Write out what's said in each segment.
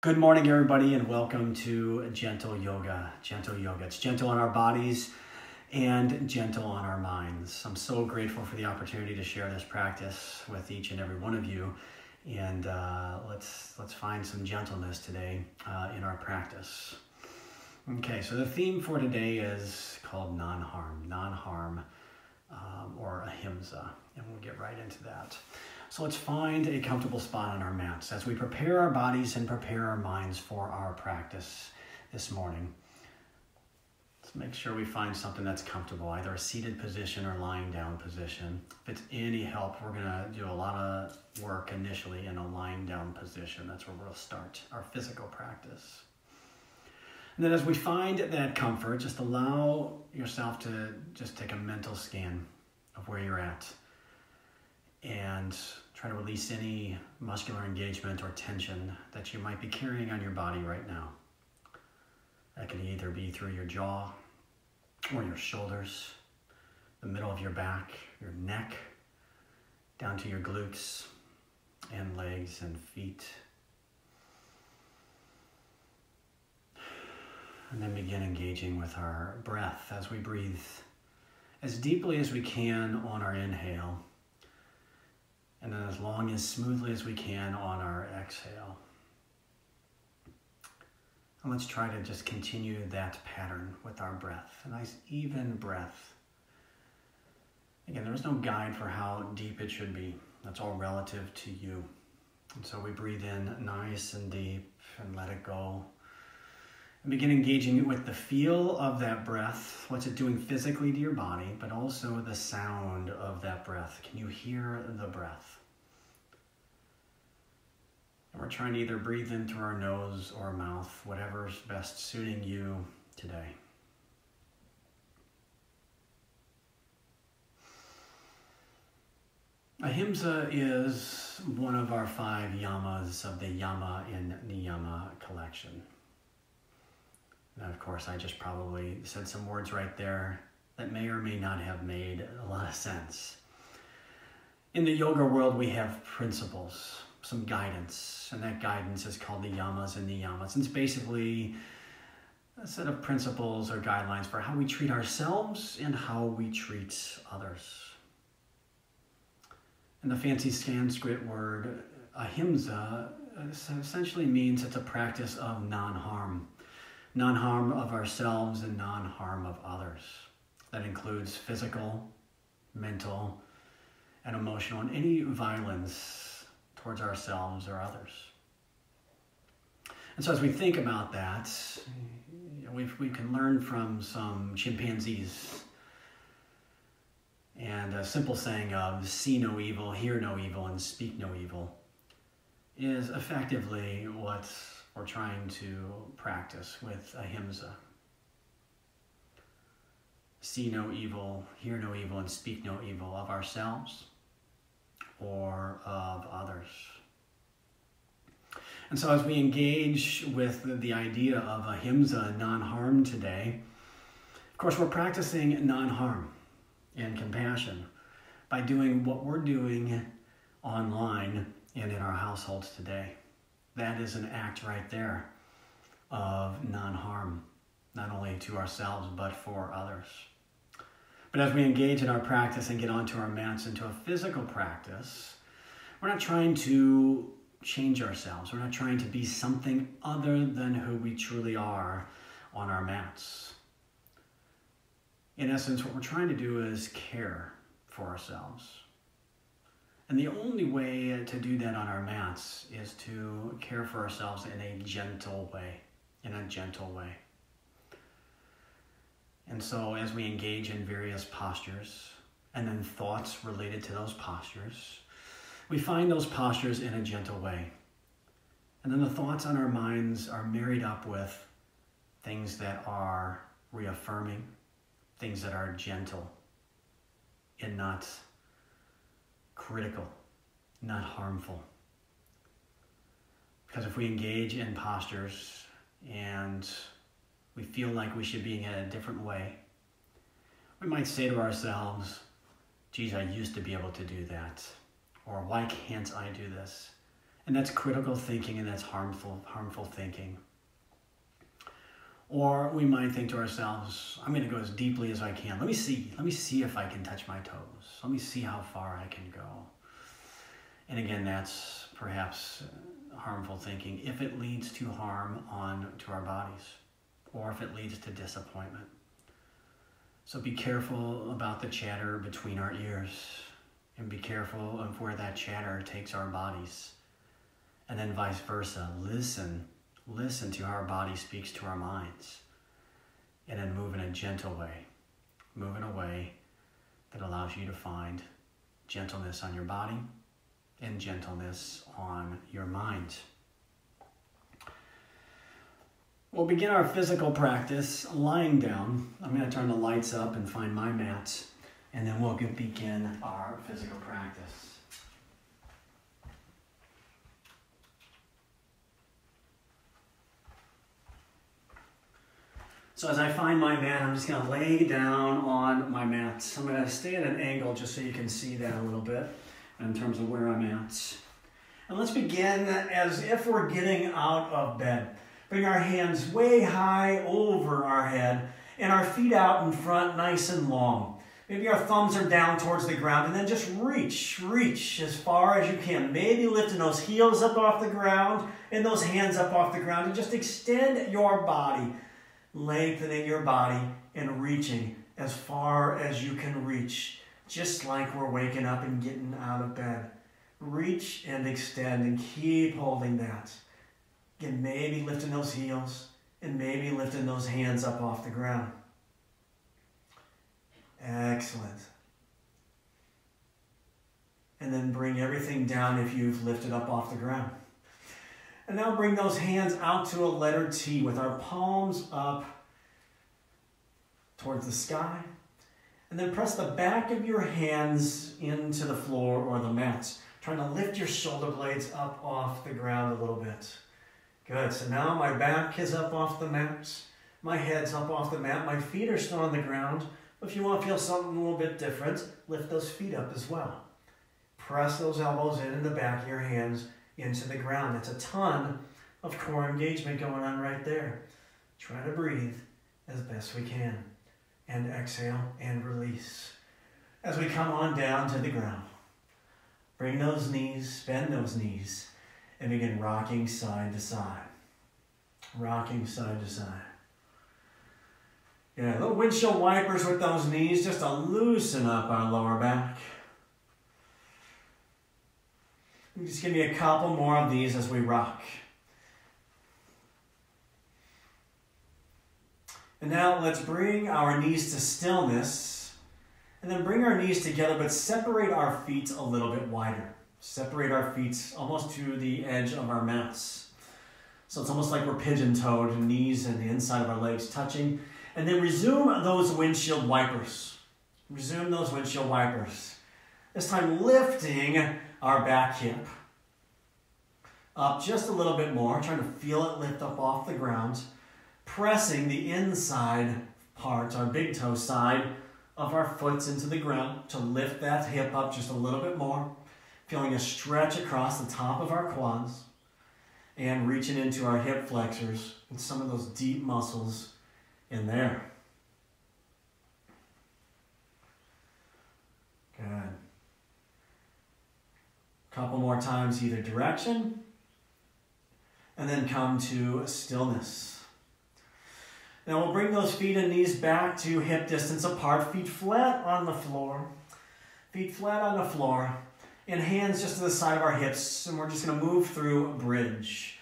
Good morning, everybody, and welcome to Gentle Yoga. Gentle Yoga. It's gentle on our bodies and gentle on our minds. I'm so grateful for the opportunity to share this practice with each and every one of you. And let's find some gentleness today in our practice. Okay, so the theme for today is called non-harm, or ahimsa, and we'll get right into that. So let's find a comfortable spot on our mats as we prepare our bodies and prepare our minds for our practice this morning. Let's make sure we find something that's comfortable, either a seated position or lying down position. If it's any help, we're gonna do a lot of work initially in a lying down position. That's where we'll start our physical practice. And then as we find that comfort, just allow yourself to just take a mental scan of where you're at and try to release any muscular engagement or tension that you might be carrying on your body right now. That can either be through your jaw or your shoulders, the middle of your back, your neck, down to your glutes and legs and feet. And then begin engaging with our breath as we breathe as deeply as we can on our inhale, and then as long as smoothly as we can on our exhale. And let's try to just continue that pattern with our breath, a nice even breath. Again, there's no guide for how deep it should be. That's all relative to you. And so we breathe in nice and deep and let it go. And begin engaging with the feel of that breath. What's it doing physically to your body, but also the sound of that breath. Can you hear the breath? And we're trying to either breathe in through our nose or mouth, whatever's best suiting you today. Ahimsa is one of our 5 yamas of the Yama and Niyama collection. Now, of course, I just probably said some words right there that may or may not have made a lot of sense. In the yoga world, we have principles, some guidance, and that guidance is called the yamas and niyamas. And it's basically a set of principles or guidelines for how we treat ourselves and how we treat others. And the fancy Sanskrit word ahimsa essentially means it's a practice of non-harm. Non-harm of ourselves and non-harm of others. That includes physical, mental, and emotional, and any violence towards ourselves or others. And so as we think about that, we can learn from some chimpanzees. And a simple saying of see no evil, hear no evil, and speak no evil is effectively what we're trying to practice with ahimsa. See no evil, hear no evil, and speak no evil of ourselves or of others. And so as we engage with the idea of ahimsa, non-harm today, of course we're practicing non-harm and compassion by doing what we're doing online and in our households today. That is an act right there of non-harm, not only to ourselves, but for others. But as we engage in our practice and get onto our mats into a physical practice, we're not trying to change ourselves. We're not trying to be something other than who we truly are on our mats. In essence, what we're trying to do is care for ourselves. And the only way to do that on our mats is to care for ourselves in a gentle way, And so as we engage in various postures and then thoughts related to those postures, we find those postures in a gentle way. And then the thoughts on our minds are married up with things that are reaffirming, things that are gentle and not critical, not harmful. Because if we engage in postures and we feel like we should be in a different way, we might say to ourselves, geez, I used to be able to do that. Or why can't I do this? And that's critical thinking, and that's harmful thinking. Or we might think to ourselves, I'm going to go as deeply as I can. Let me see if I can touch my toes. Let me see how far I can go. And again, that's perhaps harmful thinking if it leads to harm to our bodies, or if it leads to disappointment. So be careful about the chatter between our ears, and be careful of where that chatter takes our bodies. And then vice versa. Listen to how our body speaks to our minds, and then move in a gentle way. Move in a way that allows you to find gentleness on your body and gentleness on your mind. We'll begin our physical practice lying down. I'm going to turn the lights up and find my mat, and then we'll begin our physical practice. So as I find my mat, I'm just going to lay down on my mat. I'm going to stay at an angle just so you can see that a little bit in terms of where I'm at. And let's begin as if we're getting out of bed. Bring our hands way high over our head and our feet out in front nice and long. Maybe our thumbs are down towards the ground, and then just reach as far as you can. Maybe lifting those heels up off the ground and those hands up off the ground, and just extend your body. Lengthening your body and reaching as far as you can reach, just like we're waking up and getting out of bed. Reach and extend and keep holding that. Again, maybe lifting those heels and maybe lifting those hands up off the ground. Excellent. And then bring everything down if you've lifted up off the ground. And now bring those hands out to a letter T with our palms up towards the sky. And then press the back of your hands into the floor or the mat, trying to lift your shoulder blades up off the ground a little bit. Good. So now my back is up off the mat. My head's up off the mat. My feet are still on the ground. If you want to feel something a little bit different, lift those feet up as well. Press those elbows in the back of your hands into the ground. It's a ton of core engagement going on right there. Try to breathe as best we can. And exhale and release. As we come on down to the ground, bring those knees, bend those knees, and begin rocking side to side. Rocking side to side. Yeah, little windshield wipers with those knees just to loosen up our lower back. Just give me a couple more of these as we rock. And now let's bring our knees to stillness, and then bring our knees together, but separate our feet a little bit wider. Separate our feet almost to the edge of our mats. So it's almost like we're pigeon-toed, knees and the inside of our legs touching. And then resume those windshield wipers. Resume those windshield wipers. This time lifting our back hip up just a little bit more, trying to feel it lift up off the ground. Pressing the inside part, our big toe side of our foot into the ground to lift that hip up just a little bit more. Feeling a stretch across the top of our quads and reaching into our hip flexors and some of those deep muscles in there. Good. Couple more times either direction, and then come to stillness. Now we'll bring those feet and knees back to hip distance apart, feet flat on the floor. Feet flat on the floor, and hands just to the side of our hips, and we're just going to move through a bridge.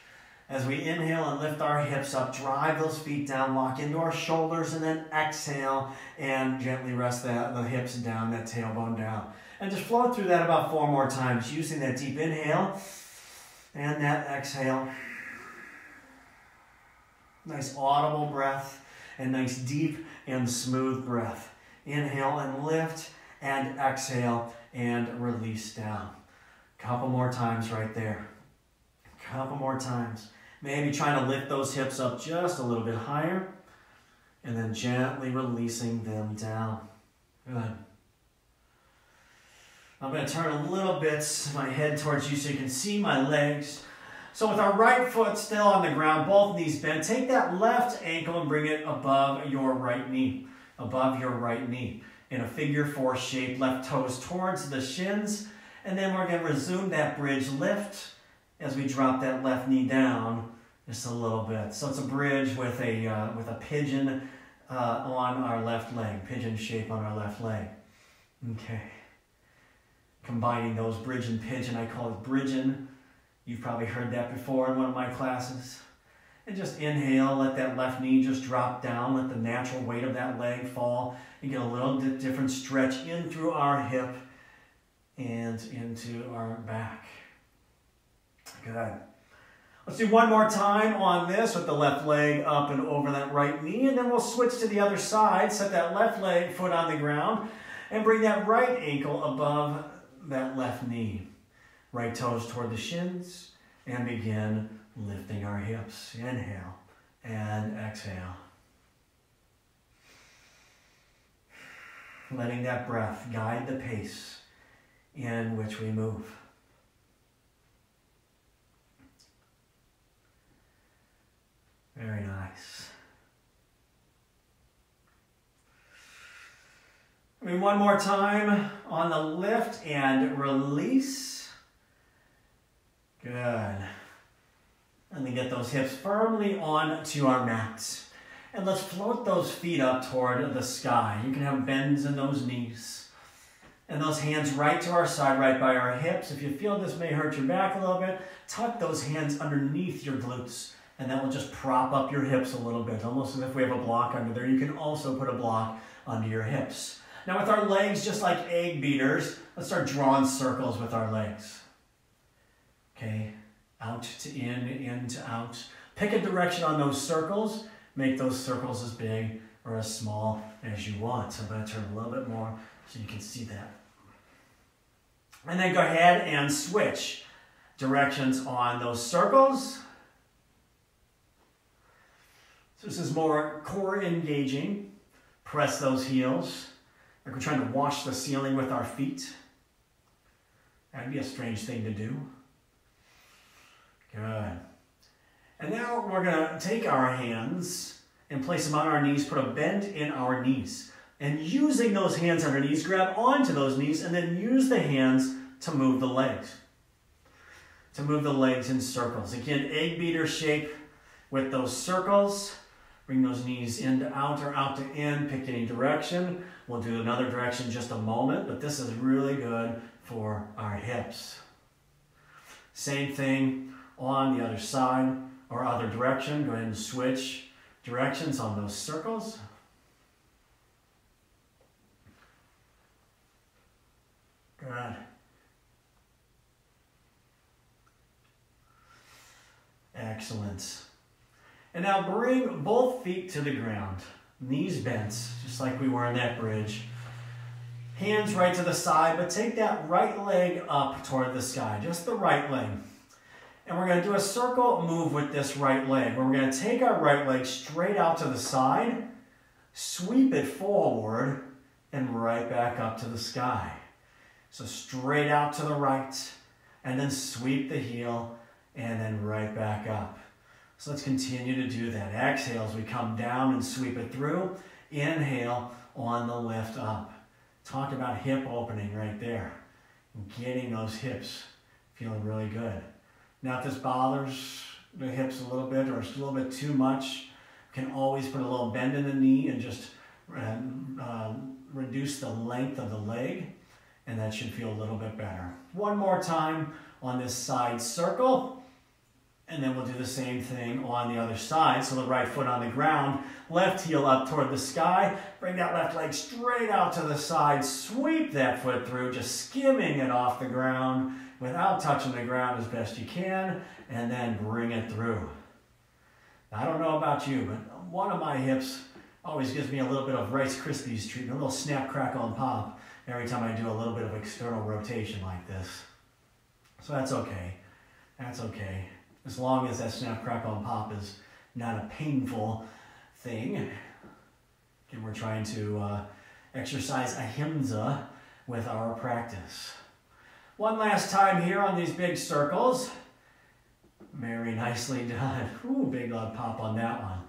As we inhale and lift our hips up, drive those feet down, lock into our shoulders, and then exhale and gently rest the hips down, that tailbone down. And just flow through that about 4 more times, using that deep inhale and that exhale. Nice audible breath and nice deep and smooth breath. Inhale and lift and exhale and release down. Couple more times right there. Couple more times. Maybe trying to lift those hips up just a little bit higher and then gently releasing them down. Good. I'm going to turn a little bit my head towards you so you can see my legs. So with our right foot still on the ground, both knees bent, take that left ankle and bring it above your right knee. Above your right knee. In a figure 4 shape, left toes towards the shins. And then we're going to resume that bridge lift as we drop that left knee down just a little bit. So it's a bridge with a pigeon on our left leg. Pigeon shape on our left leg. Okay. Combining those bridge and pigeon, I call it bridging. You've probably heard that before in one of my classes. And just inhale, let that left knee just drop down, let the natural weight of that leg fall. You get a little bit different stretch in through our hip and into our back. Good. Let's do one more time on this with the left leg up and over that right knee, and then we'll switch to the other side. Set that left leg foot on the ground and bring that right ankle above that left knee. Right toes toward the shins, and begin lifting our hips. Inhale and exhale. Letting that breath guide the pace in which we move. Very nice. One more time on the lift and release. Good. And then get those hips firmly onto our mats. And let's float those feet up toward the sky. You can have bends in those knees. And those hands right to our side, right by our hips. If you feel this may hurt your back a little bit, tuck those hands underneath your glutes. And that will just prop up your hips a little bit, almost as if we have a block under there. You can also put a block under your hips. Now with our legs, just like egg beaters, let's start drawing circles with our legs. Okay, out to in to out. Pick a direction on those circles. Make those circles as big or as small as you want. So I'm going to turn a little bit more so you can see that. And then go ahead and switch directions on those circles. So this is more core engaging. Press those heels. Like we're trying to wash the ceiling with our feet. That'd be a strange thing to do. Good. And now we're going to take our hands and place them on our knees, put a bend in our knees. And using those hands on our knees, grab onto those knees and then use the hands to move the legs. To move the legs in circles. Again, egg beater shape with those circles. Bring those knees in to out or out to in. Pick any direction. We'll do another direction in just a moment, but this is really good for our hips. Same thing on the other side or other direction. Go ahead and switch directions on those circles. Good. Excellent. And now bring both feet to the ground. Knees bent, just like we were in that bridge. Hands right to the side, but take that right leg up toward the sky, just the right leg. And we're going to do a circle move with this right leg, where we're going to take our right leg straight out to the side, sweep it forward, and right back up to the sky. So straight out to the right, and then sweep the heel, and then right back up. So let's continue to do that. Exhale as we come down and sweep it through. Inhale on the lift up. Talk about hip opening right there. Getting those hips feeling really good. Now if this bothers the hips a little bit or it's a little bit too much, you can always put a little bend in the knee and just reduce the length of the leg, and that should feel a little bit better. One more time on this side circle. And then we'll do the same thing on the other side. So the right foot on the ground, left heel up toward the sky. Bring that left leg straight out to the side. Sweep that foot through, just skimming it off the ground without touching the ground as best you can. And then bring it through. Now, I don't know about you, but one of my hips always gives me a little bit of Rice Krispies treatment, a little snap, crackle, and pop every time I do a little bit of external rotation like this. So that's okay. That's okay. As long as that snap, crackle, and pop is not a painful thing. Again, we're trying to exercise ahimsa with our practice. One last time here on these big circles. Very nicely done. Ooh, big love pop on that one.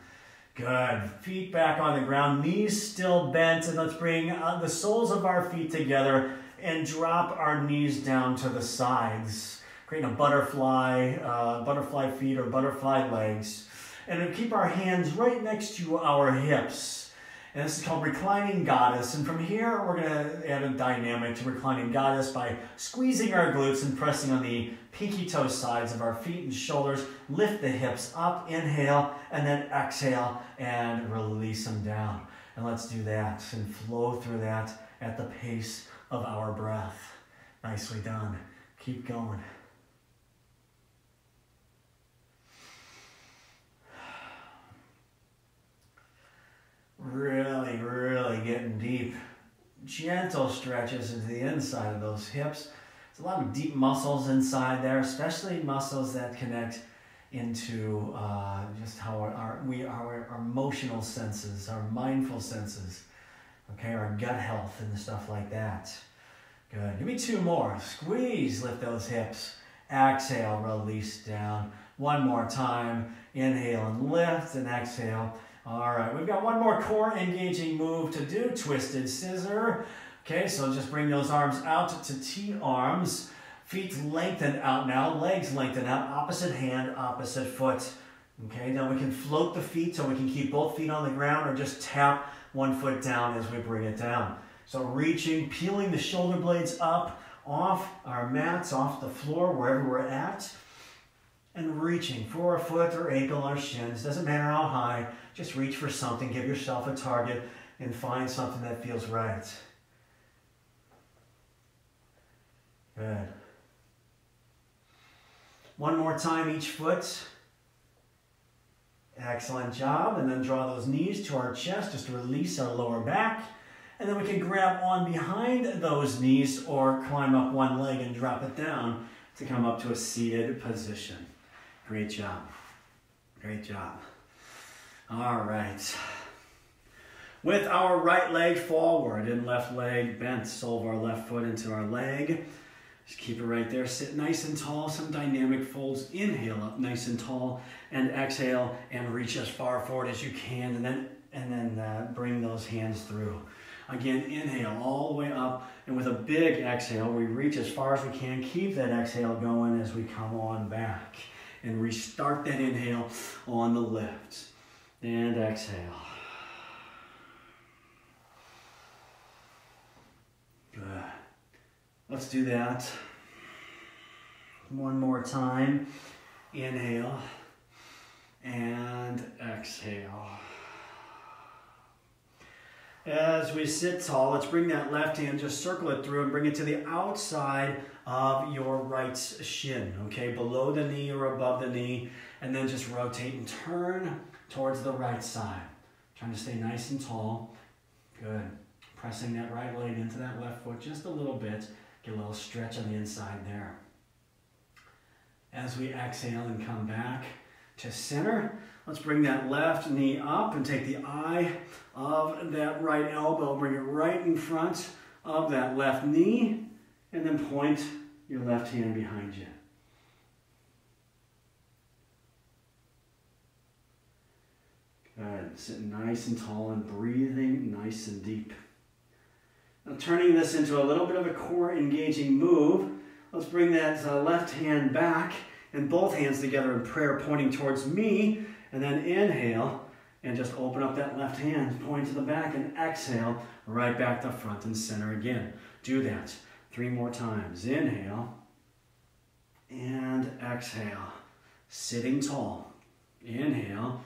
Good. Feet back on the ground, knees still bent, and let's bring the soles of our feet together and drop our knees down to the sides, creating a butterfly, butterfly feet or butterfly legs. And then keep our hands right next to our hips. And this is called Reclining Goddess. And from here, we're going to add a dynamic to Reclining Goddess by squeezing our glutes and pressing on the pinky toe sides of our feet and shoulders. Lift the hips up, inhale, and then exhale and release them down. And let's do that and flow through that at the pace of our breath. Nicely done. Keep going. Really, really getting deep. Gentle stretches into the inside of those hips. There's a lot of deep muscles inside there, especially muscles that connect into just how our emotional senses, our mindful senses, okay, our gut health and stuff like that. Good. Give me two more. Squeeze, lift those hips. Exhale, release down. One more time. Inhale and lift, and exhale. All right, we've got one more core engaging move to do, twisted scissor. Okay, so just bring those arms out to T-arms. Feet lengthen out now, legs lengthen out, opposite hand, opposite foot. Okay, now we can float the feet so we can keep both feet on the ground or just tap one foot down as we bring it down. So reaching, peeling the shoulder blades up, off our mats, off the floor, wherever we're at. And reaching for a foot or ankle or shins, doesn't matter how high, just reach for something, give yourself a target, and find something that feels right. Good. One more time each foot. Excellent job, and then draw those knees to our chest, just to release our lower back. And then we can grab on behind those knees or climb up one leg and drop it down to come up to a seated position. Great job. Great job. All right. With our right leg forward and left leg bent, sole of our left foot into our leg. Just keep it right there. Sit nice and tall. Some dynamic folds. Inhale up nice and tall and exhale and reach as far forward as you can, and then bring those hands through. Again, inhale all the way up, and with a big exhale, we reach as far as we can. Keep that exhale going as we come on back. And restart that inhale on the lift. And exhale. Good. Let's do that one more time. Inhale and exhale. As we sit tall, let's bring that left hand, just circle it through and bring it to the outside of your right shin, okay? Below the knee or above the knee, and then just rotate and turn towards the right side. Trying to stay nice and tall. Good. Pressing that right leg into that left foot just a little bit. Get a little stretch on the inside there. As we exhale and come back to center, let's bring that left knee up and take the eye of that right elbow. Bring it right in front of that left knee, and then point your left hand behind you. Good. Sitting nice and tall and breathing nice and deep. Now turning this into a little bit of a core engaging move, let's bring that left hand back and both hands together in prayer pointing towards me, and then inhale and just open up that left hand, point to the back, and exhale right back to front and center again. Do that 3 more times. Inhale and exhale. Sitting tall. Inhale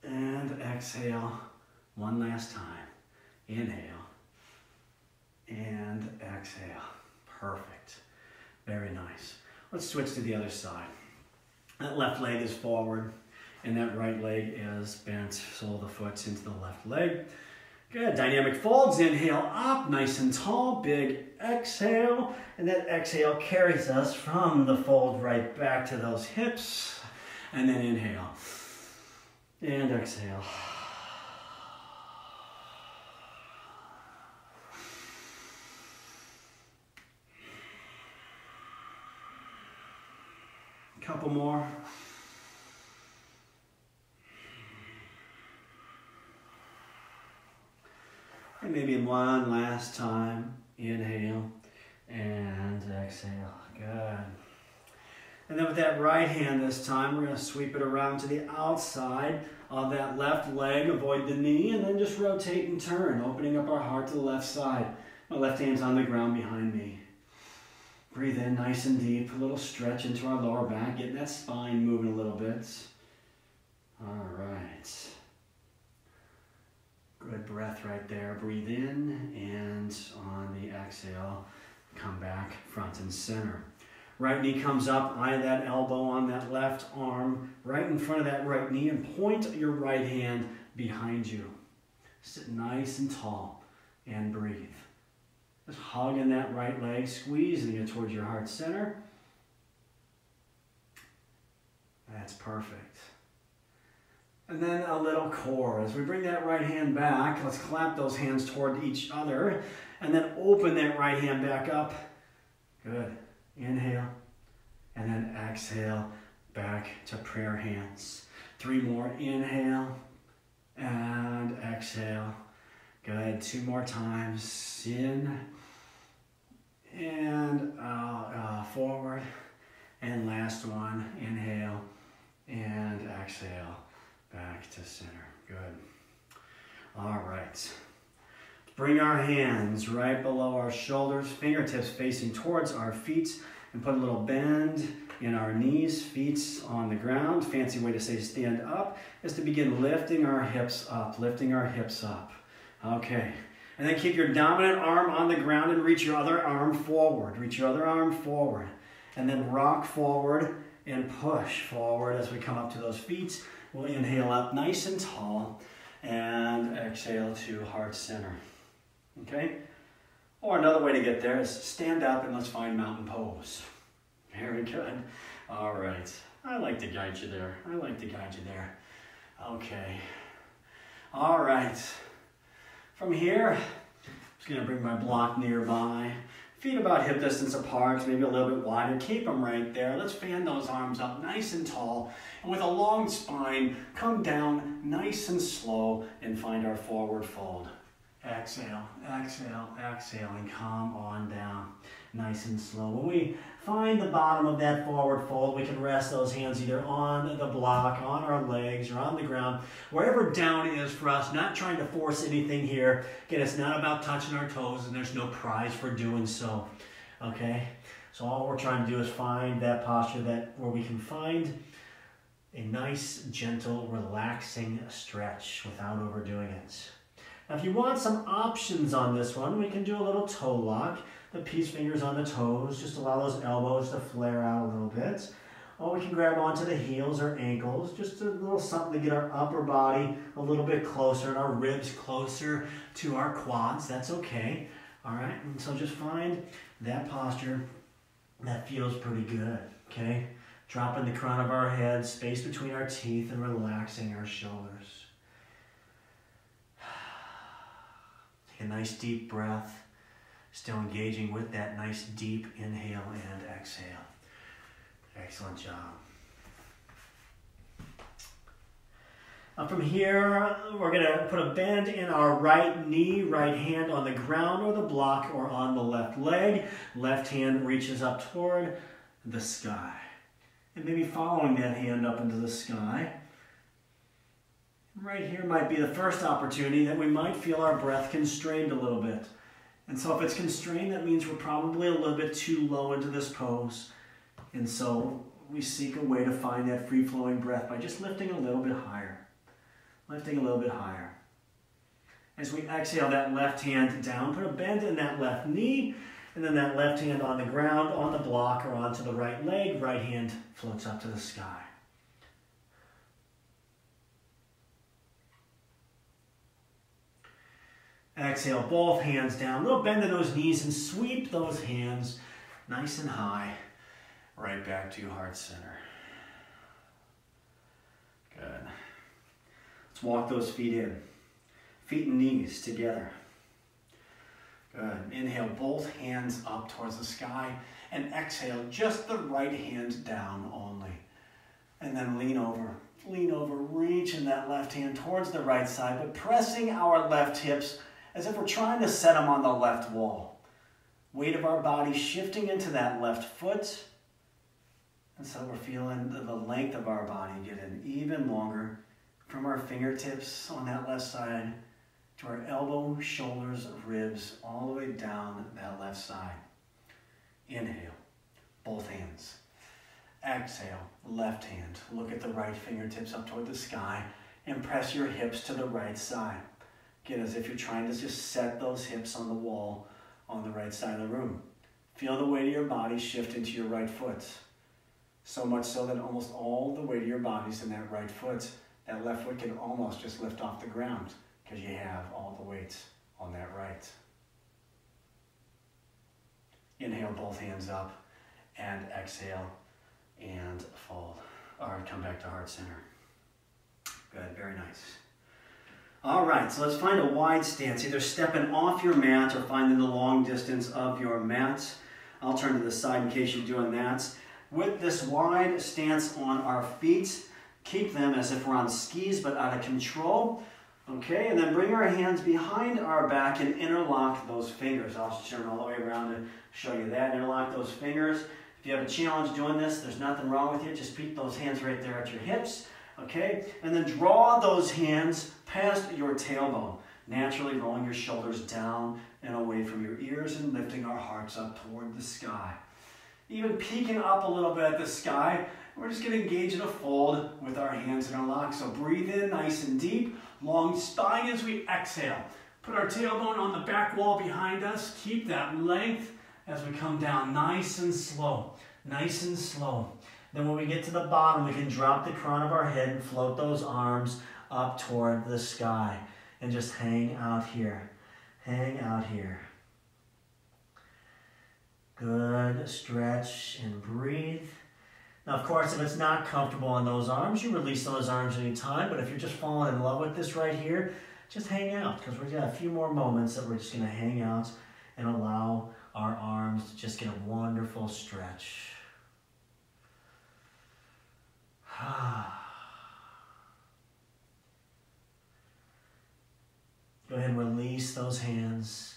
and exhale. One last time. Inhale and exhale. Perfect. Very nice. Let's switch to the other side. That left leg is forward and that right leg is bent. Sole of the foot into the left leg. Good. Dynamic folds. Inhale up, nice and tall. Big exhale. And that exhale carries us from the fold right back to those hips. And then inhale. And exhale. more. And maybe one last time. Inhale and exhale. Good. And then with that right hand this time, we're going to sweep it around to the outside of that left leg. Avoid the knee, and then just rotate and turn, opening up our heart to the left side. My left hand's on the ground behind me. Breathe in nice and deep. A little stretch into our lower back. Getting that spine moving a little bit. All right. Good breath right there. Breathe in, and on the exhale, come back front and center. Right knee comes up, eye that elbow on that left arm, right in front of that right knee, and point your right hand behind you. Sit nice and tall and breathe. Just hugging that right leg, squeezing it towards your heart center. That's perfect. And then a little core. As we bring that right hand back, let's clap those hands toward each other, and then open that right hand back up. Good. Inhale, and then exhale, back to prayer hands. 3 more, inhale, and exhale. Good, 2 more times, in, and out, forward, and last one, inhale, and exhale, back to center. Good. All right. Bring our hands right below our shoulders, fingertips facing towards our feet, and put a little bend in our knees, feet on the ground. Fancy way to say stand up is to begin lifting our hips up, lifting our hips up. Okay. And then keep your dominant arm on the ground and reach your other arm forward. Reach your other arm forward. And then rock forward and push forward as we come up to those feet. We'll inhale up nice and tall and exhale to heart center. Okay? Or another way to get there is stand up and let's find mountain pose. Very good. All right. I like to guide you there. I like to guide you there. Okay. All right. From here, I'm just going to bring my block nearby. Feet about hip distance apart, maybe a little bit wider. Keep them right there. Let's fan those arms up nice and tall. And with a long spine, come down nice and slow and find our forward fold. Exhale, exhale, exhale, and come on down nice and slow. When we find the bottom of that forward fold, we can rest those hands either on the block, on our legs, or on the ground. Wherever down is for us, not trying to force anything here. Again, it's not about touching our toes, and there's no prize for doing so. Okay? So all we're trying to do is find that posture where we can find a nice, gentle, relaxing stretch without overdoing it. Now, if you want some options on this one, we can do a little toe lock. The peace fingers on the toes, just allow those elbows to flare out a little bit. Or we can grab onto the heels or ankles, just a little something to get our upper body a little bit closer and our ribs closer to our quads. That's okay. All right, and so just find that posture that feels pretty good, okay? Dropping the crown of our head, space between our teeth, and relaxing our shoulders. Take a nice deep breath, still engaging with that nice deep inhale and exhale. Excellent job. Now from here, we're going to put a bend in our right knee, right hand on the ground or the block or on the left leg. Left hand reaches up toward the sky. And maybe following that hand up into the sky. Right here might be the first opportunity that we might feel our breath constrained a little bit. And so if it's constrained, that means we're probably a little bit too low into this pose. And so we seek a way to find that free-flowing breath by just lifting a little bit higher. Lifting a little bit higher. As we exhale that left hand down, put a bend in that left knee, and then that left hand on the ground, on the block, or onto the right leg. Right hand floats up to the sky. Exhale, both hands down. A little bend in those knees and sweep those hands nice and high, right back to heart center. Good. Let's walk those feet in. Feet and knees together. Good. Inhale, both hands up towards the sky, and exhale, just the right hand down only. And then lean over, reaching that left hand towards the right side, but pressing our left hips as if we're trying to set them on the left wall. Weight of our body shifting into that left foot. And so we're feeling the length of our body getting even longer from our fingertips on that left side to our elbow, shoulders, ribs, all the way down that left side. Inhale, both hands. Exhale, left hand. Look at the right fingertips up toward the sky and press your hips to the right side. Again, as if you're trying to just set those hips on the wall on the right side of the room. Feel the weight of your body shift into your right foot. So much so that almost all the weight of your body's in that right foot. That left foot can almost just lift off the ground because you have all the weight on that right. Inhale, both hands up, and exhale, and fold. Or come back to heart center. Good, very nice. All right, so let's find a wide stance, either stepping off your mat or finding the long distance of your mat. I'll turn to the side in case you're doing that. With this wide stance on our feet, keep them as if we're on skis but out of control. Okay, and then bring our hands behind our back and interlock those fingers. I'll just turn all the way around to show you that. Interlock those fingers. If you have a challenge doing this, there's nothing wrong with you. Just keep those hands right there at your hips. Okay, and then draw those hands past your tailbone, naturally rolling your shoulders down and away from your ears and lifting our hearts up toward the sky. Even peeking up a little bit at the sky, we're just going to engage in a fold with our hands interlocked. So breathe in nice and deep, long spine as we exhale. Put our tailbone on the back wall behind us. Keep that length as we come down nice and slow, nice and slow. Then when we get to the bottom, we can drop the crown of our head and float those arms up toward the sky. And just hang out here. Hang out here. Good. Stretch and breathe. Now, of course, if it's not comfortable in those arms, you release those arms anytime. But if you're just falling in love with this right here, just hang out. Because we've got a few more moments that we're just going to hang out and allow our arms to just get a wonderful stretch. Go ahead and release those hands.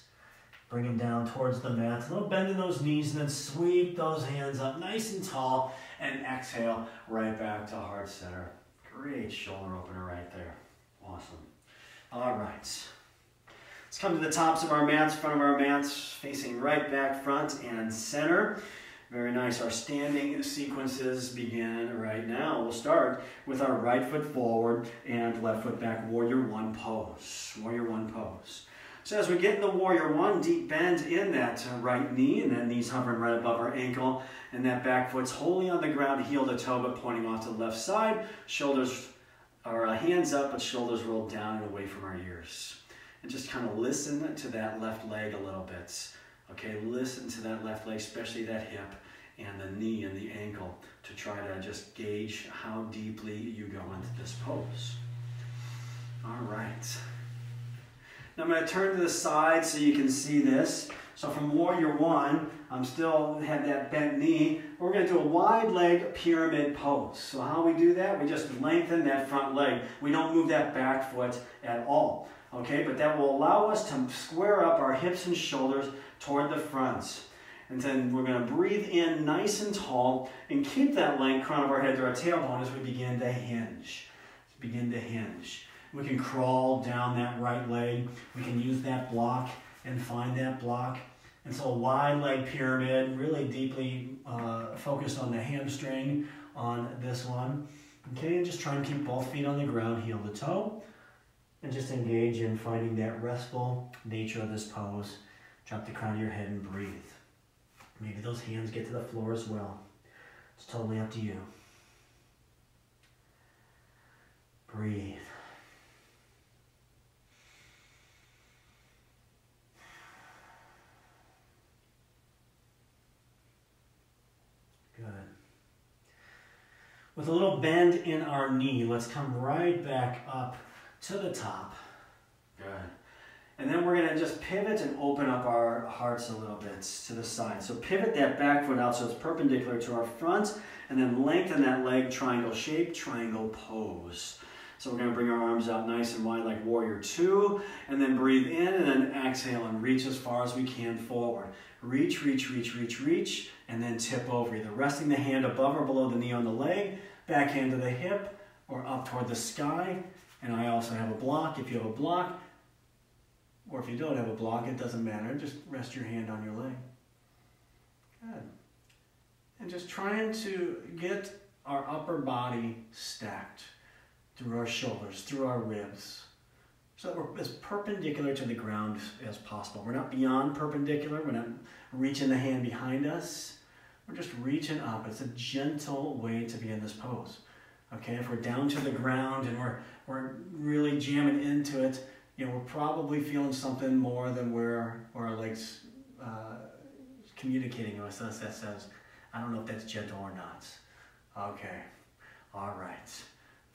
Bring them down towards the mat. A little bend in those knees and then sweep those hands up nice and tall and exhale right back to heart center. Great shoulder opener right there. Awesome. All right. Let's come to the tops of our mats, front of our mats, facing right back, front, and center. Very nice. Our standing sequences begin right now. We'll start with our right foot forward and left foot back, warrior one pose. Warrior one pose. So as we get into warrior one, deep bend in that right knee, and that knee's hovering right above our ankle, and that back foot's wholly on the ground, heel to toe, but pointing off to the left side. Shoulders are hands up, but shoulders rolled down and away from our ears. And just kind of listen to that left leg a little bit. Okay, listen to that left leg, especially that hip and the knee and the ankle, to try to just gauge how deeply you go into this pose. All right. Now I'm going to turn to the side so you can see this. So from warrior one, I'm still have that bent knee. We're going to do a wide leg pyramid pose. So how we do that? We just lengthen that front leg. We don't move that back foot at all. Okay, but that will allow us to square up our hips and shoulders toward the front. And then we're going to breathe in nice and tall and keep that length, crown of our head to our tailbone as we begin to hinge. Begin to hinge. We can crawl down that right leg. We can use that block and find that block. And so a wide leg pyramid, really deeply focused on the hamstring on this one. Okay, and just try and keep both feet on the ground, heel to toe. And just engage in finding that restful nature of this pose. Drop the crown of your head and breathe. Maybe those hands get to the floor as well. It's totally up to you. Breathe. Good. With a little bend in our knee, let's come right back up to the top. Good. And then we're going to just pivot and open up our hearts a little bit to the side. So pivot that back foot out so it's perpendicular to our front, and then lengthen that leg, triangle shape, triangle pose. So we're going to bring our arms out nice and wide like warrior two, and then breathe in and then exhale and reach as far as we can forward. Reach, reach, reach, reach, reach, and then tip over, either resting the hand above or below the knee on the leg, back hand to the hip, or up toward the sky. And I also have a block. If you have a block, or if you don't have a block, it doesn't matter. Just rest your hand on your leg. Good. And just trying to get our upper body stacked through our shoulders, through our ribs, so that we're as perpendicular to the ground as possible. We're not beyond perpendicular. We're not reaching the hand behind us. We're just reaching up. It's a gentle way to be in this pose. Okay, if we're down to the ground and we're really jamming into it, you know, we're probably feeling something more than where our legs communicating with us that says, I don't know if that's gentle or not. Okay, all right.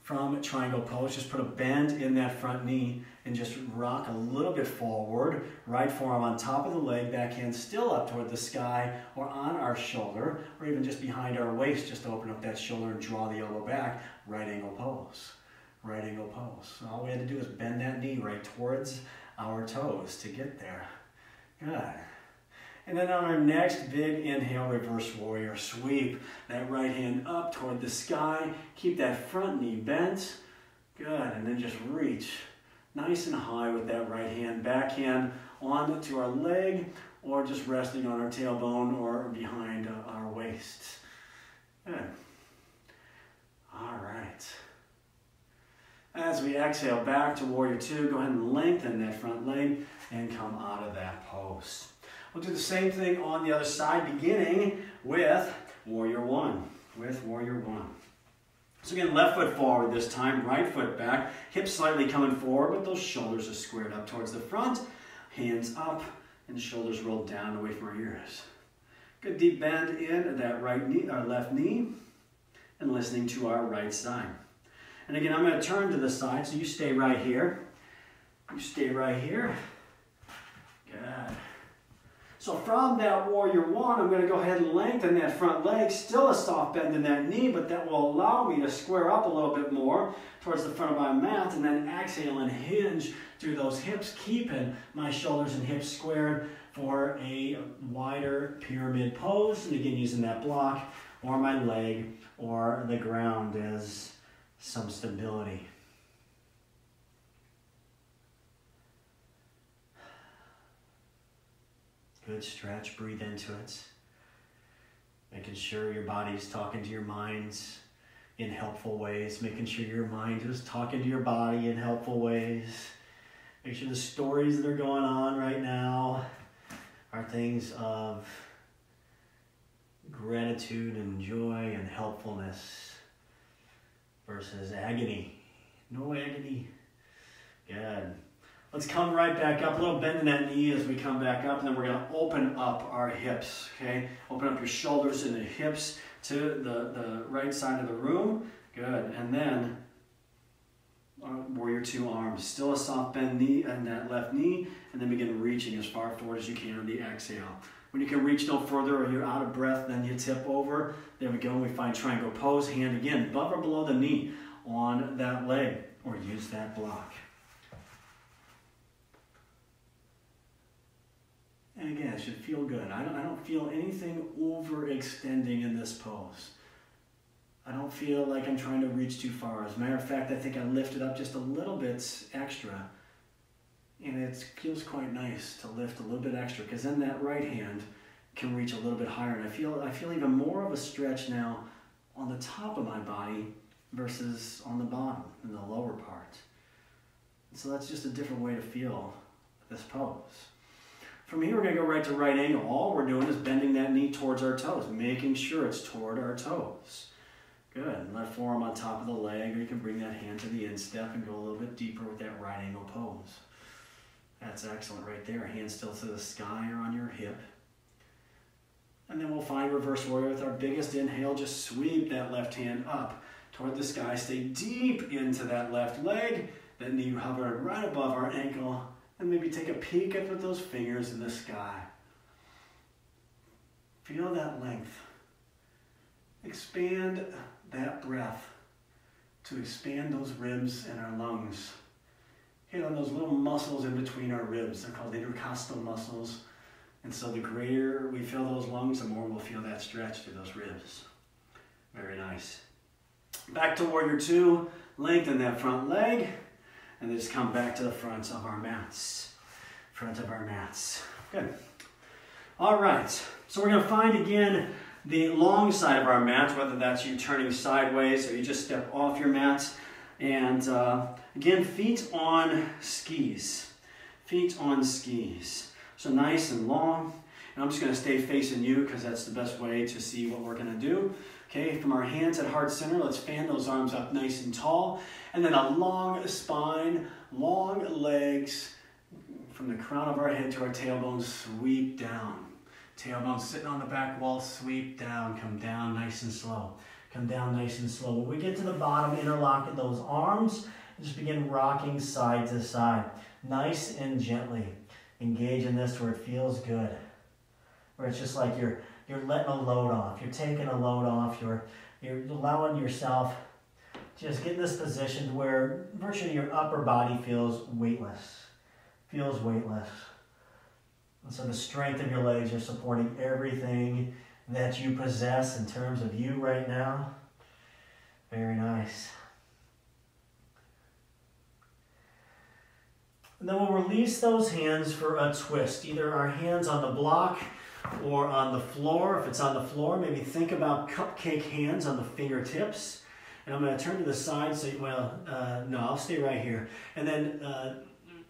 From triangle pose, just put a bend in that front knee and just rock a little bit forward. Right forearm on top of the leg, back hand still up toward the sky or on our shoulder, or even just behind our waist, just to open up that shoulder and draw the elbow back. Right angle pose. Right angle pose. So all we had to do is bend that knee right towards our toes to get there. Good. And then on our next big inhale, reverse warrior sweep. That right hand up toward the sky. Keep that front knee bent. Good. And then just reach nice and high with that right hand. Back hand on to our leg, or just resting on our tailbone or behind our waist. Good. All right. As we exhale back to warrior two, go ahead and lengthen that front leg and come out of that pose. We'll do the same thing on the other side, beginning with warrior one. So again, left foot forward this time, right foot back, hips slightly coming forward, but those shoulders are squared up towards the front, hands up, and shoulders rolled down away from our ears. Good deep bend in that right knee, our left knee, and listening to our right side. And again, I'm going to turn to the side, so you stay right here. You stay right here. Good. So from that warrior one, I'm going to go ahead and lengthen that front leg. Still a soft bend in that knee, but that will allow me to square up a little bit more towards the front of my mat, and then exhale and hinge through those hips, keeping my shoulders and hips squared for a wider pyramid pose. And again, using that block or my leg or the ground as some stability. Good stretch, breathe into it. Making sure your body's talking to your minds in helpful ways. Making sure your mind is talking to your body in helpful ways. Make sure the stories that are going on right now are things of gratitude and joy and helpfulness versus agony. No agony. Good. Let's come right back up, a little bend in that knee as we come back up, and then we're going to open up our hips, okay? Open up your shoulders and the hips to the right side of the room. Good. And then warrior two arms. Still a soft bend knee and that left knee, and then begin reaching as far forward as you can on the exhale. When you can reach no further or you're out of breath, then you tip over. There we go. We find triangle pose. Hand again above or below the knee on that leg, or use that block. And again, it should feel good. I don't feel anything overextending in this pose. I don't feel like I'm trying to reach too far. As a matter of fact, I think I lifted up just a little bit extra. And it feels quite nice to lift a little bit extra, because then that right hand can reach a little bit higher. And I feel even more of a stretch now on the top of my body versus on the bottom, in the lower part. And so that's just a different way to feel this pose. From here, we're going to go right to right angle. All we're doing is bending that knee towards our toes, making sure it's toward our toes. Good. Left forearm on top of the leg, or you can bring that hand to the instep and go a little bit deeper with that right angle pose. That's excellent right there. Hand still to the sky or on your hip. And then we'll find reverse warrior with our biggest inhale. Just sweep that left hand up toward the sky. Stay deep into that left leg. That knee hovered right above our ankle. And maybe take a peek up with those fingers in the sky. Feel that length. Expand that breath to expand those ribs and our lungs. Hit on those little muscles in between our ribs. They're called intercostal muscles. And so the greater we feel those lungs, the more we'll feel that stretch through those ribs. Very nice. Back to warrior two. Lengthen that front leg. And then just come back to the front of our mats. Front of our mats. Good. All right. So we're going to find again the long side of our mat, whether that's you turning sideways or you just step off your mat. And again, feet on skis. Feet on skis. So nice and long. And I'm just going to stay facing you because that's the best way to see what we're going to do. Okay, from our hands at heart center, let's fan those arms up nice and tall. And then a long spine, long legs, from the crown of our head to our tailbone, sweep down. Tailbone sitting on the back wall, sweep down, come down nice and slow. Come down nice and slow. When we get to the bottom, interlock those arms, and just begin rocking side to side. Nice and gently. Engage in this where it feels good. Where it's just like you're letting a load off. You're taking a load off. You're allowing yourself to just get in this position where virtually your upper body feels weightless. Feels weightless. And so the strength of your legs are supporting everything that you possess in terms of you right now. Very nice. And then we'll release those hands for a twist. Either our hands on the block or on the floor. If it's on the floor, maybe think about cupcake hands on the fingertips. And I'm going to turn to the side. So, no, I'll stay right here. And then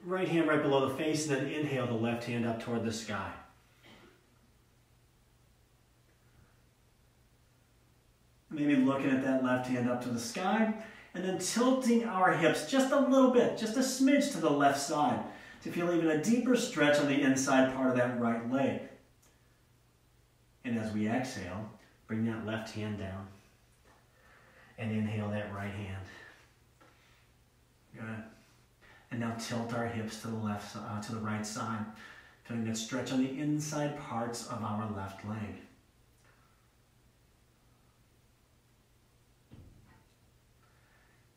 right hand right below the face, and then inhale the left hand up toward the sky. Maybe looking at that left hand up to the sky, and then tilting our hips just a little bit, just a smidge to the left side, to feel even a deeper stretch on the inside part of that right leg. And as we exhale, bring that left hand down, and inhale that right hand. Good. And now tilt our hips to the left, to the right side, feeling that stretch on the inside parts of our left leg.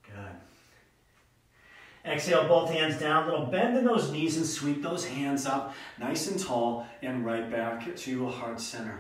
Good. Exhale, both hands down, little bend in those knees and sweep those hands up nice and tall and right back to heart center.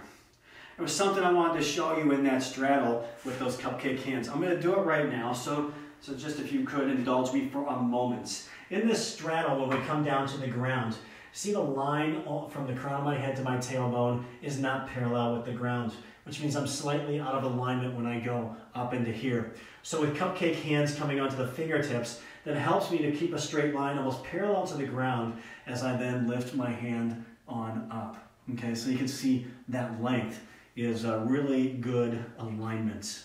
There was something I wanted to show you in that straddle with those cupcake hands. I'm going to do it right now, so just if you could indulge me for a moment. In this straddle, when we come down to the ground, see the line from the crown of my head to my tailbone is not parallel with the ground, which means I'm slightly out of alignment when I go up into here. So with cupcake hands coming onto the fingertips, that helps me to keep a straight line almost parallel to the ground as I then lift my hand on up. Okay, so you can see that length is a really good alignment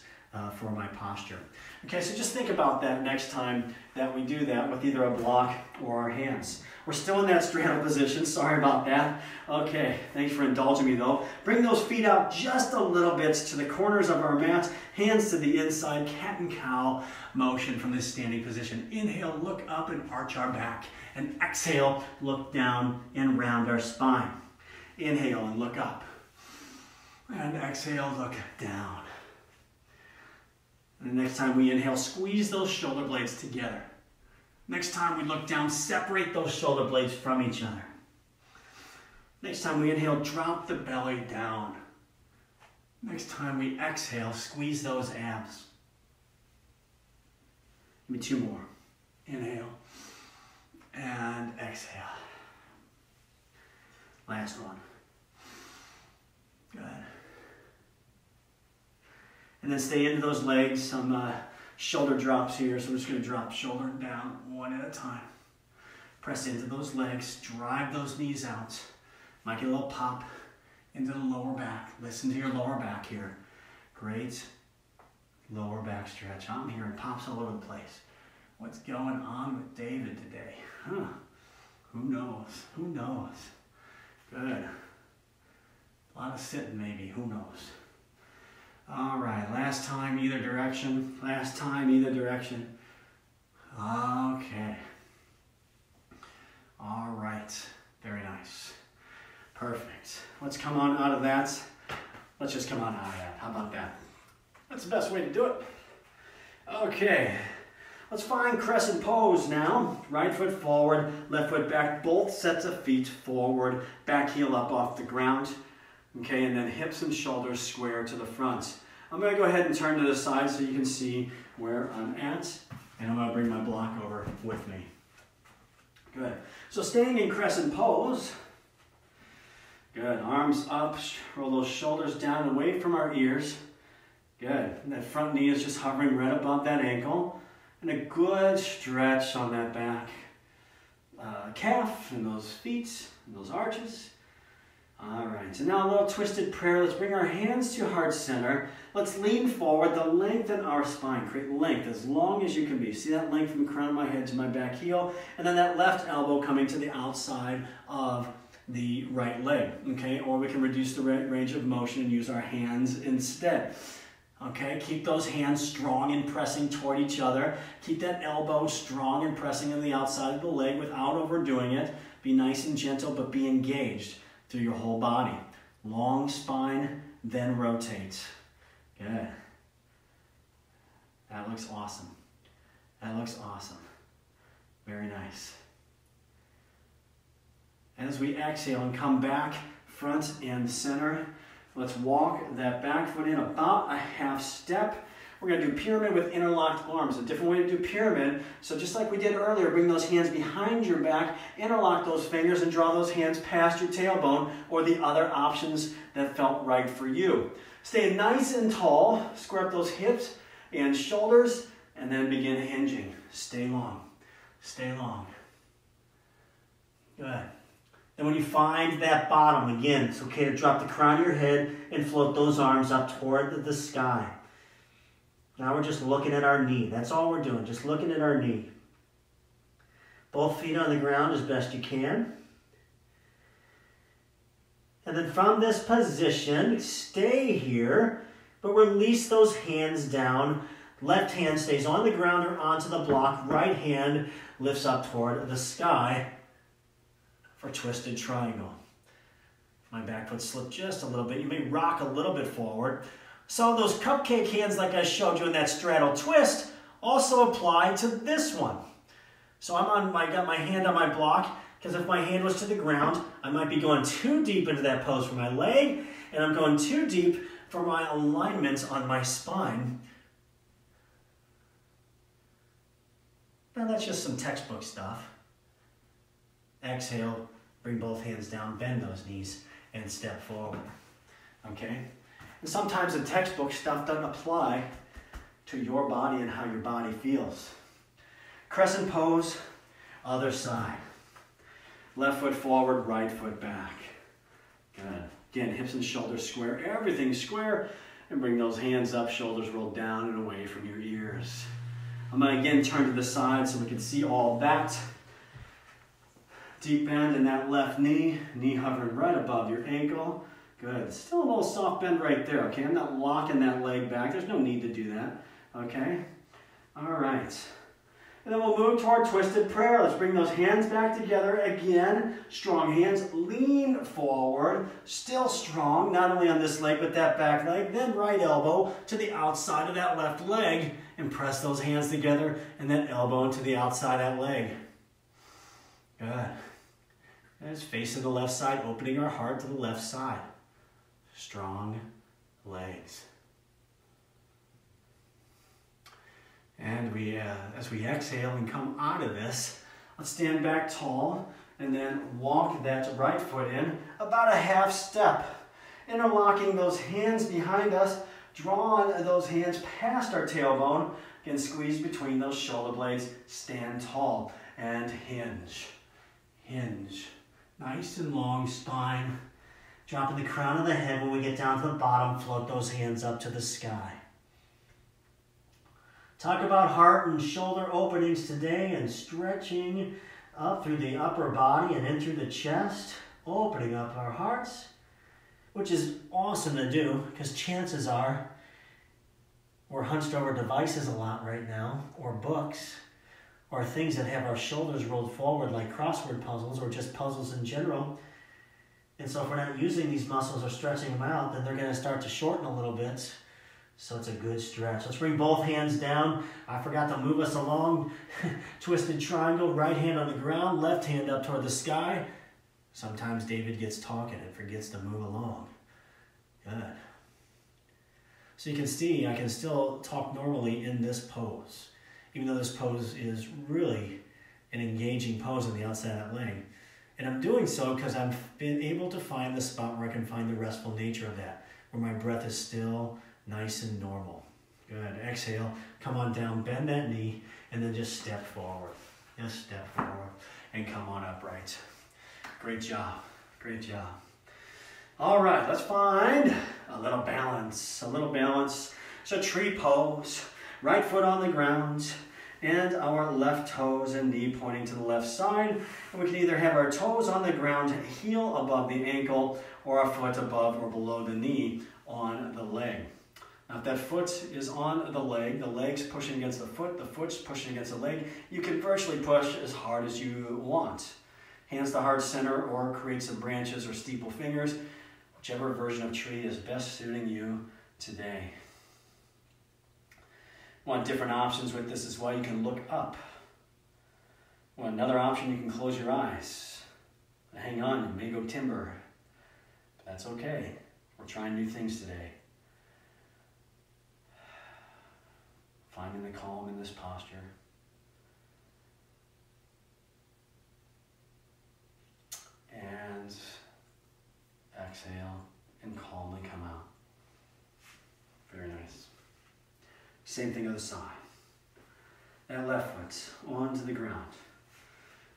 for my posture. Okay, so just think about that next time that we do that with either a block or our hands. We're still in that straddle position, sorry about that. Okay, thanks for indulging me though. Bring those feet out just a little bit to the corners of our mat, hands to the inside, cat and cow motion from this standing position. Inhale, look up and arch our back. And exhale, look down and round our spine. Inhale and look up. And exhale, look down. And the next time we inhale, squeeze those shoulder blades together. Next time we look down, separate those shoulder blades from each other. Next time we inhale, drop the belly down. Next time we exhale, squeeze those abs. Give me two more. Inhale and exhale. Last one. Good. And then stay into those legs, some shoulder drops here. So we're just going to drop shoulder down one at a time. Press into those legs, drive those knees out. Might get a little pop into the lower back. Listen to your lower back here. Great lower back stretch. I'm hearing pops all over the place. What's going on with David today? Huh? Who knows? Who knows? Good. A lot of sitting maybe. Who knows? All right, last time either direction. Last time either direction. Okay. All right. let's come on out of that. Let's just come on out of that. How about that? That's the best way to do it. Okay, let's find crescent pose now. Right foot forward, left foot back, both sets of feet forward, back heel up off the ground. Okay, and then hips and shoulders square to the front. I'm going to go ahead and turn to the side so you can see where I'm at. And I'm going to bring my block over with me. Good. So staying in crescent pose. Good. Arms up, roll those shoulders down away from our ears. Good. And that front knee is just hovering right above that ankle. And a good stretch on that back calf and those feet and those arches. All right, so now a little twisted prayer. Let's bring our hands to heart center. Let's lean forward to lengthen our spine. Create length as long as you can be. See that length from the crown of my head to my back heel. And then that left elbow coming to the outside of the right leg. Okay, or we can reduce the range of motion and use our hands instead. Okay, keep those hands strong and pressing toward each other. Keep that elbow strong and pressing on the outside of the leg without overdoing it. Be nice and gentle, but be engaged through your whole body. Long spine, then rotate. Good. That looks awesome. That looks awesome. Very nice. And as we exhale and come back, front and center, let's walk that back foot in about a half step. We're going to do pyramid with interlocked arms, a different way to do pyramid. So just like we did earlier, bring those hands behind your back, interlock those fingers and draw those hands past your tailbone or the other options that felt right for you. Stay nice and tall, square up those hips and shoulders, and then begin hinging. Stay long, stay long. Good. And when you find that bottom, again, it's okay to drop the crown of your head and float those arms up toward the sky. Now we're just looking at our knee. That's all we're doing, just looking at our knee. Both feet on the ground as best you can. And then from this position, stay here, but release those hands down. Left hand stays on the ground or onto the block. Right hand lifts up toward the sky for twisted triangle. My back foot slipped just a little bit. You may rock a little bit forward. So those cupcake hands like I showed you in that straddle twist also apply to this one. So I got my hand on my block because if my hand was to the ground, I might be going too deep into that pose for my leg, and I'm going too deep for my alignment on my spine. Now that's just some textbook stuff. Exhale, bring both hands down, bend those knees, and step forward. Okay? And sometimes the textbook stuff doesn't apply to your body and how your body feels. Crescent pose, other side. Left foot forward, right foot back. Good. Again, hips and shoulders square, everything square, and bring those hands up, shoulders rolled down and away from your ears. I'm going to again turn to the side so we can see all that. Deep bend in that left knee, knee hovering right above your ankle. Good. Still a little soft bend right there, okay? I'm not locking that leg back. There's no need to do that, okay? All right. And then we'll move toward twisted prayer. Let's bring those hands back together again. Strong hands, lean forward. Still strong, not only on this leg, but that back leg. Then right elbow to the outside of that left leg. And press those hands together and then elbow into the outside of that leg. Good. There's face to the left side, opening our heart to the left side. Strong legs. And as we exhale and come out of this, let's stand back tall and then walk that right foot in about a half step. Interlocking those hands behind us, drawing those hands past our tailbone. Again, squeeze between those shoulder blades, stand tall and hinge. Hinge. Nice and long spine. Dropping the crown of the head when we get down to the bottom, float those hands up to the sky. Talk about heart and shoulder openings today and stretching up through the upper body and in through the chest, opening up our hearts, which is awesome to do because chances are we're hunched over devices a lot right now, or books, or things that have our shoulders rolled forward like crossword puzzles or just puzzles in general. And so if we're not using these muscles or stretching them out, then they're going to start to shorten a little bit. So it's a good stretch. Let's bring both hands down. I forgot to move us along. Twisted triangle, right hand on the ground, left hand up toward the sky. Sometimes David gets talking and forgets to move along. Good. So you can see I can still talk normally in this pose, even though this pose is really an engaging pose on the outside of that leg. And I'm doing so because I've been able to find the spot where I can find the restful nature of that, where my breath is still nice and normal. Good. Exhale, come on down, bend that knee, and then just step forward. Just step forward and come on upright. Great job. Great job. All right, let's find a little balance. A little balance. So tree pose, right foot on the ground, and our left toes and knee pointing to the left side. And we can either have our toes on the ground, heel above the ankle, or our foot above or below the knee on the leg. Now if that foot is on the leg's pushing against the foot's pushing against the leg, you can virtually push as hard as you want. Hands to heart center, or create some branches or steeple fingers, whichever version of tree is best suiting you today. Want different options with this as well, you can look up. Want another option, you can close your eyes. Hang on, you may go timber, but that's okay. We're trying new things today. Finding the calm in this posture. And exhale and calmly come out. Very nice. Same thing other side. That left foot onto the ground.